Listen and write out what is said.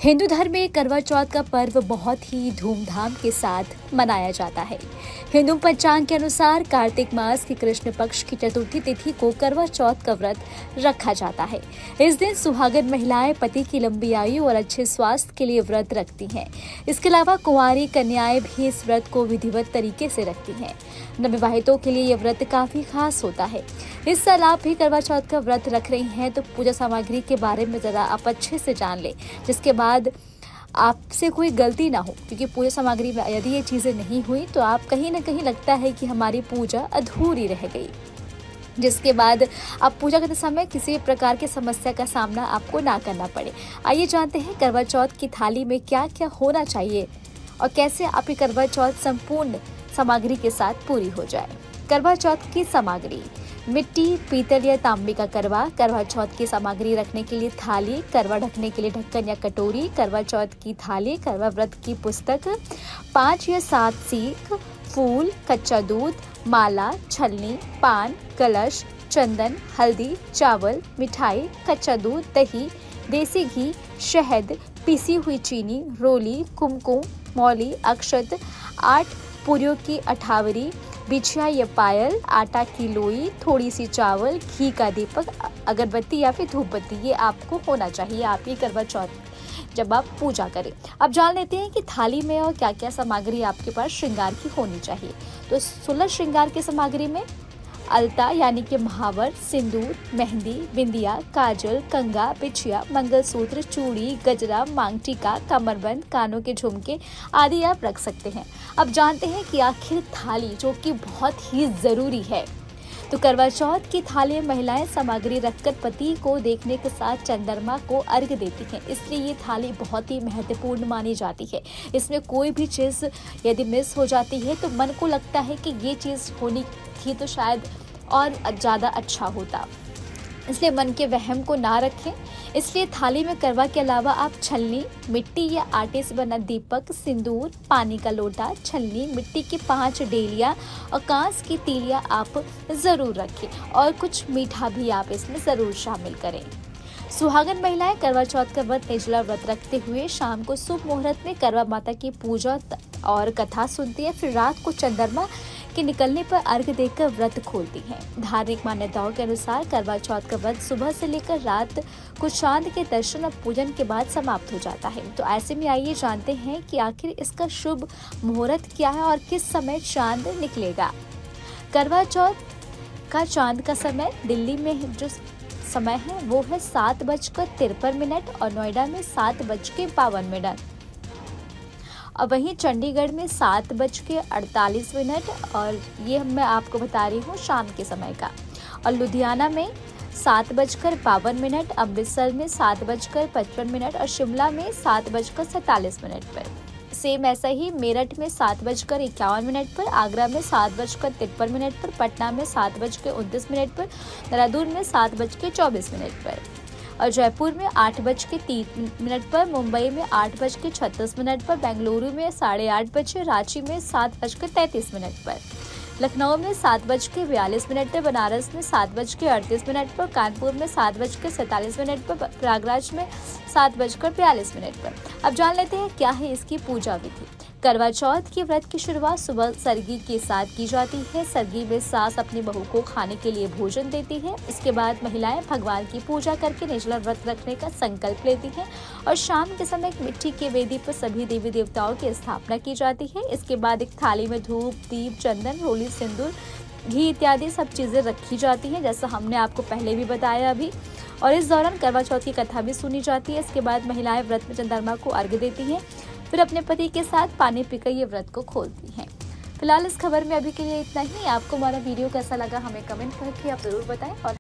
हिंदू धर्म में करवा चौथ का पर्व बहुत ही धूमधाम के साथ मनाया जाता है। हिंदू पंचांग के अनुसार कार्तिक मास की कृष्ण पक्ष की चतुर्थी तिथि को करवा चौथ का व्रत रखा जाता है। इस दिन सुहागन महिलाएं पति की लंबी आयु और अच्छे स्वास्थ्य के लिए व्रत रखती हैं। इसके अलावा कुंवारी कन्याएं भी इस व्रत को विधिवत तरीके से रखती हैं। नवविवाहितों के लिए यह व्रत काफी खास होता है। इस साल आप भी करवा चौथ का व्रत रख रही हैं तो पूजा सामग्री के बारे में जरा आप अच्छे से जान लें, जिसके बाद आपसे कोई गलती ना हो, क्योंकि पूजा सामग्री में यदि ये चीजें नहीं हुई तो आप कहीं ना कहीं लगता है कि हमारी पूजा अधूरी रह गई, जिसके बाद आप पूजा करते समय किसी प्रकार की समस्या का सामना आपको ना करना पड़े। आइए जानते हैं करवा चौथ की थाली में क्या क्या होना चाहिए और कैसे आपकी करवा चौथ संपूर्ण सामग्री के साथ पूरी हो जाए। करवा चौथ की सामग्री: मिट्टी, पीतल या तांबे का करवा, करवा चौथ की सामग्री रखने के लिए थाली, करवा ढकने के लिए ढक्कन या कटोरी, करवा चौथ की थाली, करवा व्रत की पुस्तक, 5 या 7 सीख, फूल, कच्चा दूध, माला, छलनी, पान, कलश, चंदन, हल्दी, चावल, मिठाई, कच्चा दूध, दही, देसी घी, शहद, पिसी हुई चीनी, रोली, कुमकुम, मौली, अक्षत, 8 पूरियों की अठावरी, बिछिया या पायल, आटा की लोई, थोड़ी सी चावल, घी का दीपक, अगरबत्ती या फिर धूपबत्ती, ये आपको होना चाहिए आपकी करवा चौथ जब आप पूजा करें। अब जान लेते हैं कि थाली में और क्या क्या सामग्री आपके पास श्रृंगार की होनी चाहिए। तो 16 श्रृंगार की सामग्री में अलता यानी कि महावर, सिंदूर, मेहंदी, बिंदिया, काजल, कंगा, बिछिया, मंगलसूत्र, चूड़ी, गजरा, मांग टीका, कमरबंद, कानों के झुमके आदि आप रख सकते हैं। अब जानते हैं कि आखिर थाली जो कि बहुत ही जरूरी है, तो करवा चौथ की थाली में महिलाएं सामग्री रखकर पति को देखने के साथ चंद्रमा को अर्घ्य देती हैं, इसलिए ये थाली बहुत ही महत्वपूर्ण मानी जाती है। इसमें कोई भी चीज़ यदि मिस हो जाती है तो मन को लगता है कि ये चीज़ होनी थी तो शायद और ज़्यादा अच्छा होता, इसलिए मन के वहम को ना रखें। इसलिए थाली में करवा के अलावा आप छलनी, मिट्टी या आटे से बना दीपक, सिंदूर, पानी का लोटा, छलनी, मिट्टी की 5 डेलियाँ और कांस की तीलियाँ आप ज़रूर रखें और कुछ मीठा भी आप इसमें ज़रूर शामिल करें। सुहागन महिलाएं करवा चौथ का व्रत निर्जला व्रत रखते हुए शाम को शुभ मुहूर्त में करवा माता की पूजा और कथा सुनती है, फिर रात को चंद्रमा के निकलने पर अर्घ्य देकर व्रत खोलती हैं। धार्मिक मान्यताओं के अनुसार करवा चौथ का व्रत सुबह से लेकर रात को चांद के दर्शन और पूजन के बाद समाप्त हो जाता है। तो ऐसे में आइए जानते हैं कि आखिर इसका शुभ मुहूर्त क्या है और किस समय चांद निकलेगा। करवा चौथ का चांद का समय दिल्ली में जो समय है वो है 7:53 और नोएडा में 7:52 और वहीं चंडीगढ़ में 7:48 और ये मैं आपको बता रही हूँ शाम के समय का, और लुधियाना में 7:52, अमृतसर में 7:55 और शिमला में 7:47 पर। सेम ऐसा ही मेरठ में 7:51 पर, आगरा में 7:53 पर, पटना में 7:29 पर, देहरादून में 7:24 पर और जयपुर में 8:03 पर, मुंबई में 8:36 पर, बेंगलुरु में 8:30 रांची में 7:33 पर, लखनऊ में 7:42 पर, बनारस में 7:38 पर, कानपुर में 7:47 पर, प्रयागराज में 7:42 पर। अब जान लेते हैं क्या है इसकी पूजा विधि। करवा चौथ के व्रत की शुरुआत सुबह सरगी के साथ की जाती है। सरगी में सास अपनी बहू को खाने के लिए भोजन देती है। इसके बाद महिलाएं भगवान की पूजा करके निर्जला व्रत रखने का संकल्प लेती हैं और शाम के समय एक मिट्टी के वेदी पर सभी देवी देवताओं की स्थापना की जाती है। इसके बाद एक थाली में धूप, दीप, चंदन, रोली, सिंदूर, घी इत्यादि सब चीजें रखी जाती हैं, जैसा हमने आपको पहले भी बताया अभी। और इस दौरान करवा चौथ की कथा भी सुनी जाती है। इसके बाद महिलाएं व्रत में चंद्रमा को अर्घ्य देती हैं, फिर अपने पति के साथ पानी पीकर ये व्रत को खोलती हैं। फिलहाल इस खबर में अभी के लिए इतना ही। आपको हमारा वीडियो कैसा लगा हमें कमेंट करके आप जरूर बताएं और